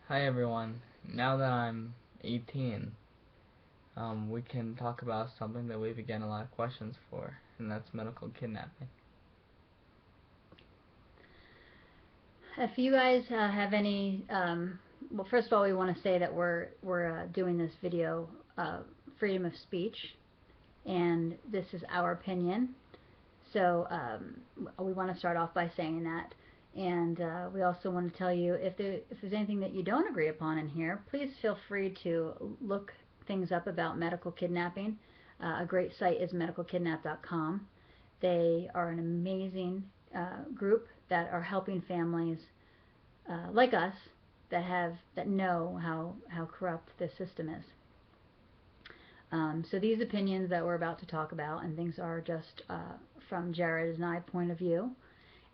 Hi everyone. Now that I'm 18, we can talk about something that we've been getting a lot of questions for, and that's medical kidnapping. If you guys have any, well, first of all, we want to say that we're doing this video, freedom of speech, and this is our opinion. So we want to start off by saying that, and we also want to tell you if there's anything that you don't agree upon in here, please feel free to look things up about medical kidnapping. A great site is medicalkidnap.com. They are an amazing group that are helping families like us that know how corrupt this system is. So these opinions that we're about to talk about and things are just from Jared and I point of view,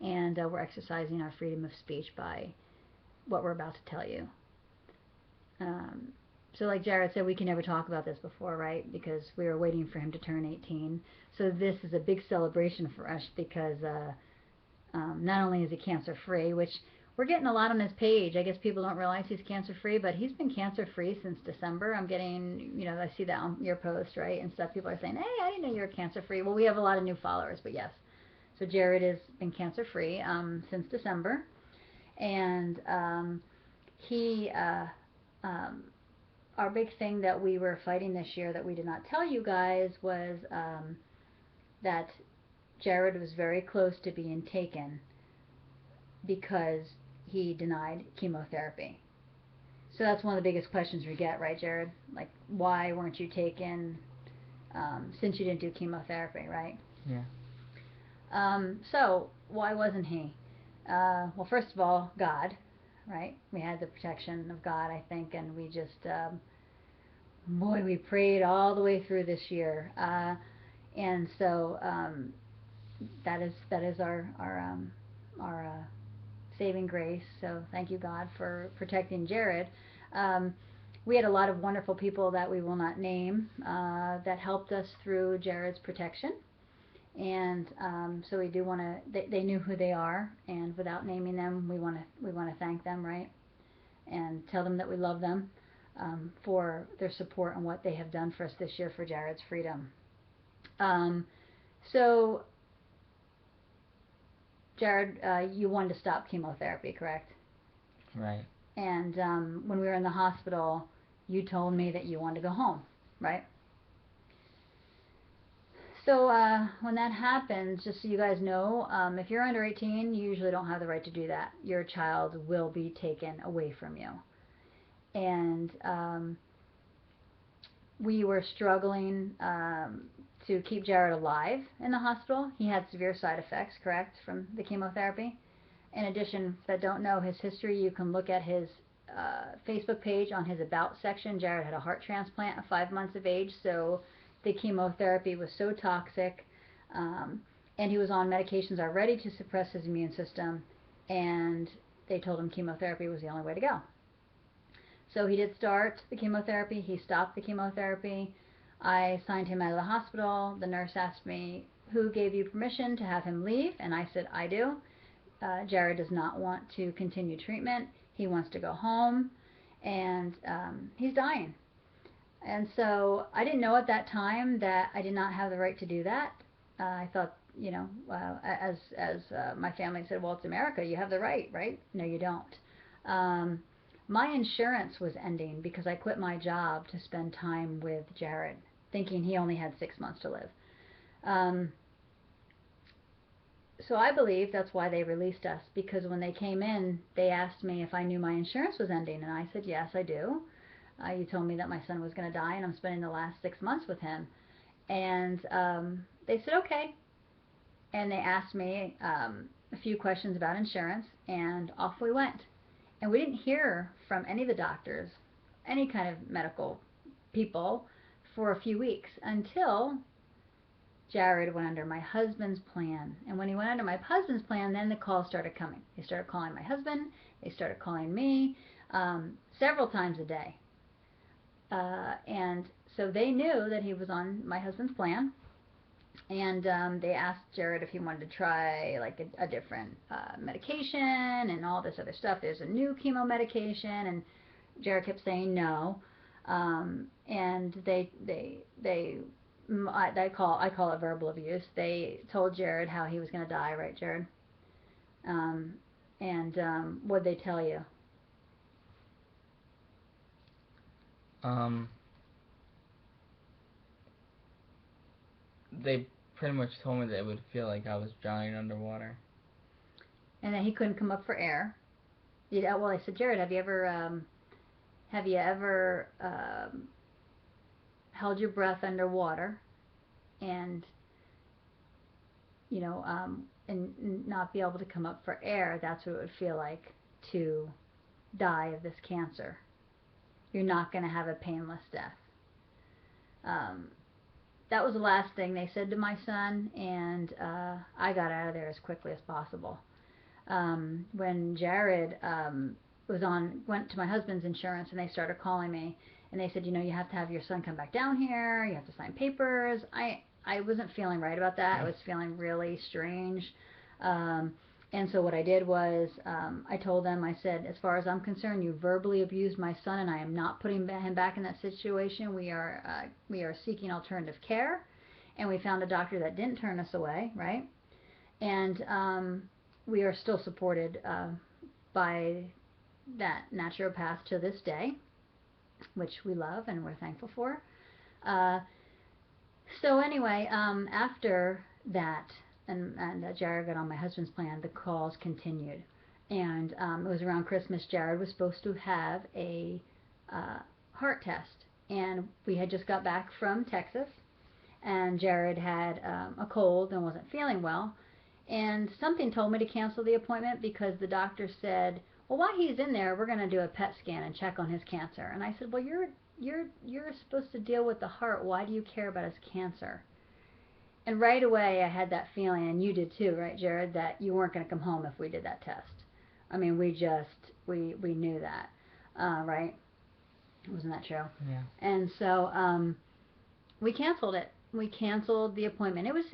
and we're exercising our freedom of speech by what we're about to tell you. So like Jared said, we can never talk about this before, right? Because we were waiting for him to turn 18. So this is a big celebration for us because not only is he cancer free, which we're getting a lot on his page. I guess people don't realize he's cancer free, but he's been cancer free since December. I'm getting, I see that on your post, right? And stuff. People are saying, hey, I didn't know you were cancer free. Well, we have a lot of new followers, but yes. So Jared has been cancer free since December. And he, our big thing that we were fighting this year that we did not tell you guys was that Jared was very close to being taken because he denied chemotherapy. So that's one of the biggest questions we get, right, Jared? Like, why weren't you taken since you didn't do chemotherapy, right? Yeah. So why wasn't he? Well, first of all, God, right? We had the protection of God, I think, and we just, boy, we prayed all the way through this year, and so that is our saving grace. So thank you, God, for protecting Jared. Um, we had a lot of wonderful people that we will not name that helped us through Jared's protection. And so we do want to. They knew who they are, and without naming them, we want to thank them, right? And tell them that we love them for their support and what they have done for us this year for Jared's freedom. Um, so Jared, you wanted to stop chemotherapy, correct? Right. And when we were in the hospital, you told me that you wanted to go home, right? So when that happens, just so you guys know, if you're under 18, you usually don't have the right to do that. Your child will be taken away from you. And we were struggling to keep Jared alive in the hospital. He had severe side effects, correct, from the chemotherapy. In addition, if I don't know his history, you can look at his Facebook page on his About section. Jared had a heart transplant at 5 months of age, so the chemotherapy was so toxic, and he was on medications already to suppress his immune system, and they told him chemotherapy was the only way to go. So he did start the chemotherapy. He stopped the chemotherapy. I signed him out of the hospital. The nurse asked me, who gave you permission to have him leave? And I said, I do. Jared does not want to continue treatment. He wants to go home, and he's dying. And so I didn't know at that time that I did not have the right to do that. I thought, as my family said, well, it's America. You have the right, right? No, you don't. My insurance was ending because I quit my job to spend time with Jared, thinking he only had 6 months to live. Um, so I believe that's why they released us, because when they came in, they asked me if I knew my insurance was ending, and I said, yes, I do. You told me that my son was going to die, and I'm spending the last 6 months with him. And they said, okay. And they asked me a few questions about insurance, and off we went. And we didn't hear from any of the doctors, any kind of medical people, for a few weeks until Jared went under my husband's plan. And when he went under my husband's plan, then the calls started coming. They started calling my husband. They started calling me several times a day. And so they knew that he was on my husband's plan. And they asked Jared if he wanted to try like a different medication and all this other stuff. There's a new chemo medication, and Jared kept saying no. And I call it verbal abuse. They told Jared how he was going to die, right, Jared? Um, and what'd they tell you? Um, they pretty much told me that it would feel like I was drowning underwater. And that he couldn't come up for air. Well, I said, Jared, have you ever held your breath underwater and and not be able to come up for air? That's what it would feel like to die of this cancer. You're not going to have a painless death. Um, that was the last thing they said to my son, and I got out of there as quickly as possible. When Jared went to my husband's insurance, and they started calling me, and they said, you have to have your son come back down here. You have to sign papers. I wasn't feeling right about that. I was feeling really strange. Um, and so what I did was I told them, I said, as far as I'm concerned, you verbally abused my son, and I am not putting him back in that situation. We are seeking alternative care, and we found a doctor that didn't turn us away, right? And we are still supported by that naturopath to this day, which we love and we're thankful for. Uh, so anyway, after that, and Jared got on my husband's plan, the calls continued. And it was around Christmas. Jared was supposed to have a heart test. And we had just got back from Texas. And Jared had a cold and wasn't feeling well. And something told me to cancel the appointment because the doctor said, well, while he's in there, we're going to do a PET scan and check on his cancer. And I said, well, you're supposed to deal with the heart. Why do you care about his cancer? And right away I had that feeling, and you did too, right, Jared, that you weren't going to come home if we did that test. I mean, we knew that, right? Wasn't that true? Yeah. And so we canceled it. We canceled the appointment. It was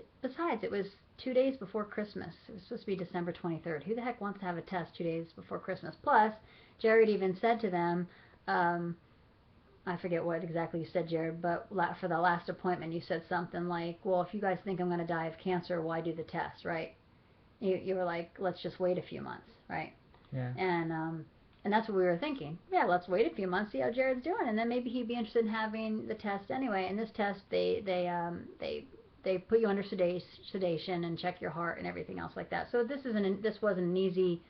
2 days before Christmas. It was supposed to be December 23rd. Who the heck wants to have a test 2 days before Christmas? Plus, Jared even said to them, I forget what exactly you said, Jared, but for the last appointment you said something like, well, if you guys think I'm going to die of cancer, why do the test, right? You were like, let's just wait a few months, right? Yeah. And that's what we were thinking. Yeah, let's wait a few months, see how Jared's doing, and then maybe he'd be interested in having the test anyway. And this test, they put you under sedation and check your heart and everything else like that. So this wasn't an easy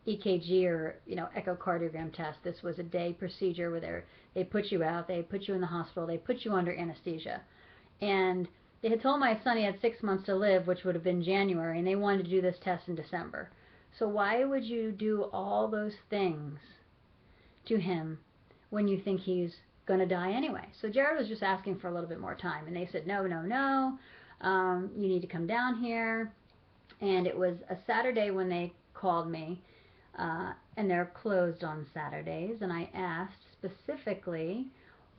EKG or echocardiogram test. This was a day procedure where they put you out, they put you in the hospital, they put you under anesthesia, and they had told my son he had 6 months to live, which would have been January, and they wanted to do this test in December. So why would you do all those things to him when you think he's going to die anyway? So Jared was just asking for a little bit more time, and they said, no, no, no, you need to come down here. And it was a Saturday when they called me, and they're closed on Saturdays, and I asked specifically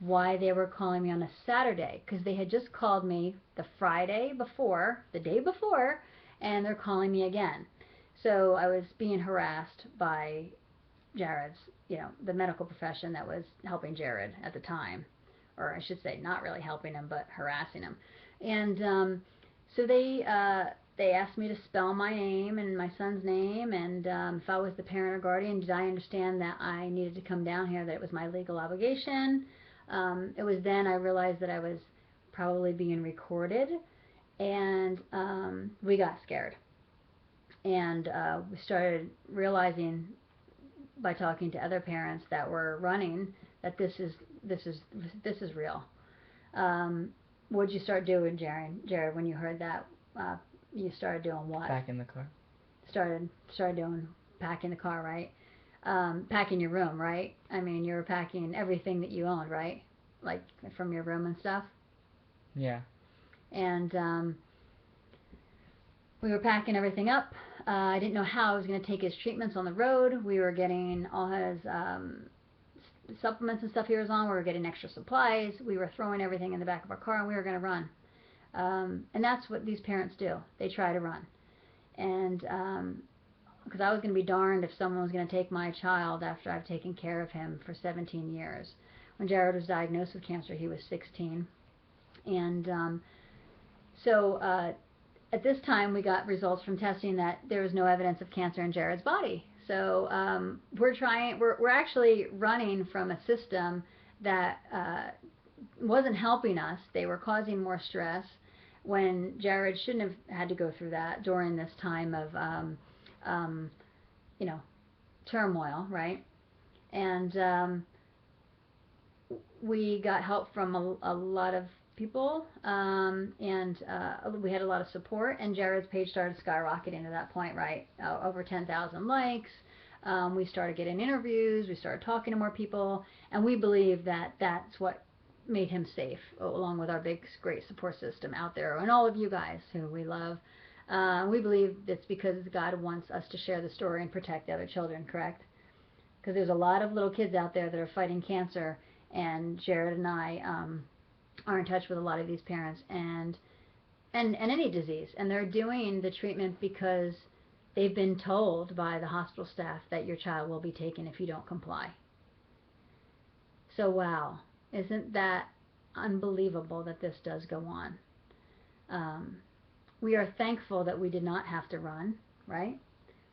why they were calling me on a Saturday, because they had just called me the Friday before, the day before, and they're calling me again. So I was being harassed by Jared's, the medical profession that was helping Jared at the time, or I should say not really helping him, but harassing him. And so they asked me to spell my name and my son's name, and if I was the parent or guardian, did I understand that I needed to come down here, that it was my legal obligation. It was then I realized that I was probably being recorded, and we got scared. And we started realizing by talking to other parents that were running that this is real. What'd you start doing, Jared, when you heard that? You started doing what? Back in the car. Started doing packing the car, right? Packing your room, right? I mean, you were packing everything that you owned, right? Like from your room and stuff. Yeah. And we were packing everything up. I didn't know how I was going to take his treatments on the road. We were getting all his supplements and stuff he was on. We were getting extra supplies. We were throwing everything in the back of our car, and we were going to run. And that's what these parents do. They try to run. And because I was going to be darned if someone was going to take my child after I've taken care of him for 17 years. When Jared was diagnosed with cancer, he was 16. And so at this time, we got results from testing that there was no evidence of cancer in Jared's body. So we're actually running from a system that wasn't helping us. They were causing more stress when Jared shouldn't have had to go through that during this time of, you know, turmoil, right? And we got help from a lot of people, and we had a lot of support, and Jared's page started skyrocketing at that point, right? Over 10,000 likes. We started getting interviews, we started talking to more people, and we believe that that's what made him safe, along with our big, great support system out there, and all of you guys who we love. We believe it's because God wants us to share the story and protect other children, correct? Because there's a lot of little kids out there that are fighting cancer, and Jared and I are in touch with a lot of these parents and any disease, and they're doing the treatment because they've been told by the hospital staff that your child will be taken if you don't comply. So wow, isn't that unbelievable that this does go on? We are thankful that we did not have to run, right?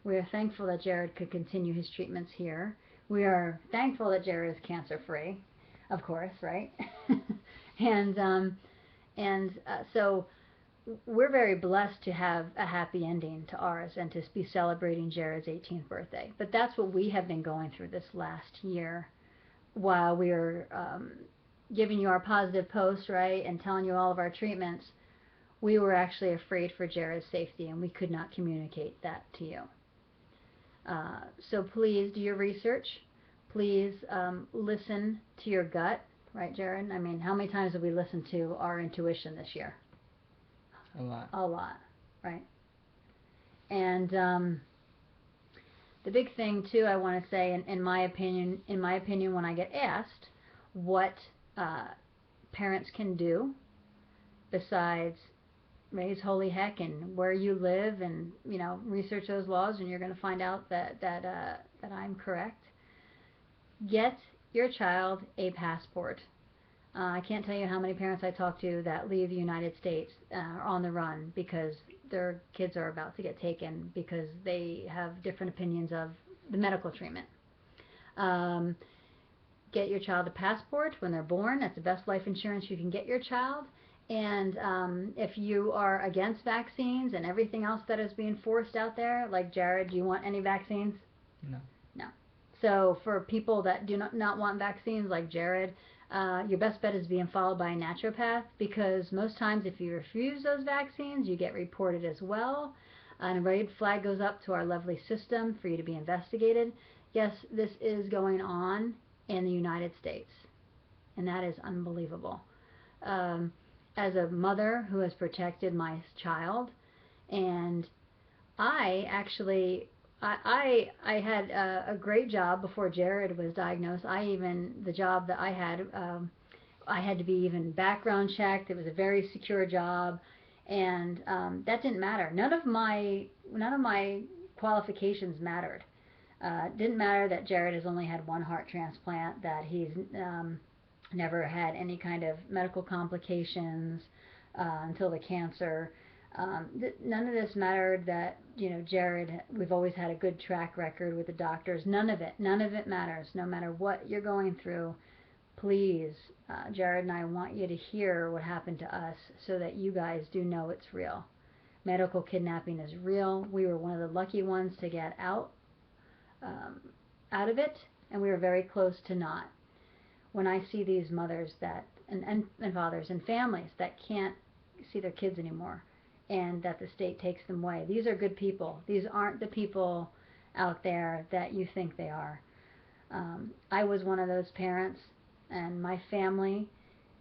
We are thankful that Jared could continue his treatments here. We are thankful that Jared is cancer free, of course, right? and so we're very blessed to have a happy ending to ours and to be celebrating Jared's 18th birthday. But that's what we have been going through this last year while we are giving you our positive posts, right, and telling you all of our treatments. We were actually afraid for Jared's safety, and we could not communicate that to you. So please do your research. Please listen to your gut, right, Jared? I mean, how many times have we listened to our intuition this year? A lot. A lot, right? And the big thing too, I want to say, in my opinion, when I get asked what parents can do besides raise holy heck and where you live and research those laws, and you're going to find out that I'm correct. Get your child a passport. I can't tell you how many parents I talk to that leave the United States on the run because their kids are about to get taken because they have different opinions of the medical treatment. Get your child a passport when they're born. That's the best life insurance you can get your child. And if you are against vaccines and everything else that is being forced out there, like Jared, do you want any vaccines? No. No. So for people that do not want vaccines like Jared, your best bet is being followed by a naturopath, because most times if you refuse those vaccines, you get reported as well. And a red flag goes up to our lovely system for you to be investigated. Yes, this is going on in the United States, and that is unbelievable. As a mother who has protected my child, and I actually I had a great job before Jared was diagnosed. The job that I had to be even background checked. It was a very secure job, and that didn't matter. None of my qualifications mattered. It didn't matter that Jared has only had one heart transplant, that he's never had any kind of medical complications until the cancer. None of this mattered. That Jared, we've always had a good track record with the doctors. None of it matters. No matter what you're going through, please, Jared and I want you to hear what happened to us so that you guys do know it's real. Medical kidnapping is real. We were one of the lucky ones to get out of it, and we were very close to not. When I see these mothers and fathers and families that can't see their kids anymore, and that the state takes them away. These are good people. These aren't the people out there that you think they are. I was one of those parents, and my family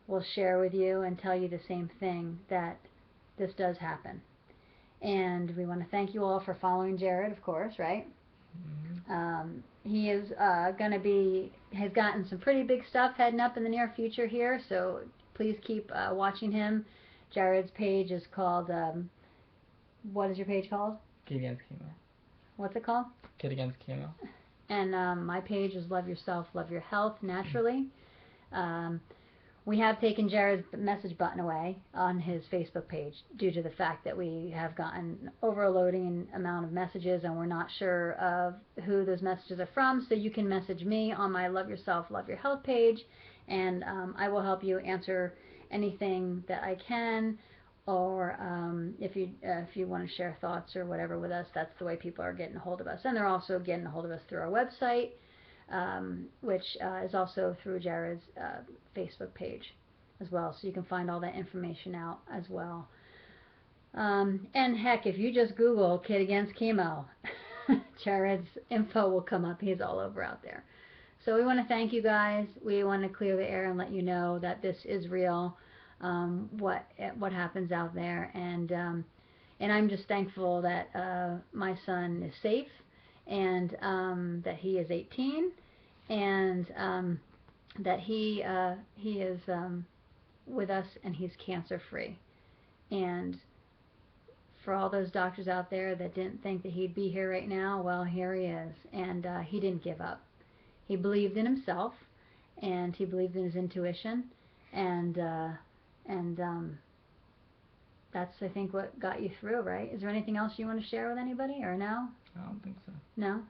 will share with you and tell you the same thing, that this does happen. And we want to thank you all for following Jared, of course, right? Mm-hmm. He is has gotten some pretty big stuff heading up in the near future here, so please keep watching him. Jared's page is called, what is your page called? Kid Against Chemo. What's it called? Kid Against Chemo. And my page is Love Yourself, Love Your Health Naturally. We have taken Jared's message button away on his Facebook page due to the fact that we have gotten overloading amount of messages and we're not sure of who those messages are from. So you can message me on my Love Yourself, Love Your Health page, and I will help you answer anything that I can. Or if you want to share thoughts or whatever with us, that's the way people are getting a hold of us. And they're also getting a hold of us through our website, which is also through Jared's Facebook page as well. So you can find all that information out as well. And heck, if you just Google Kid Against Chemo, Jared's info will come up. He's all over out there. So we want to thank you guys. We want to clear the air and let you know that this is real, what happens out there. And I'm just thankful that my son is safe and that he is 18 and that he is with us and he's cancer free. And for all those doctors out there that didn't think that he'd be here right now, well, here he is. And he didn't give up. He believed in himself and he believed in his intuition, and that's, I think, what got you through, right? Is there anything else you want to share with anybody, or no? I don't think so. No?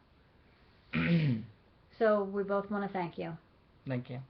So we both want to thank you. Thank you.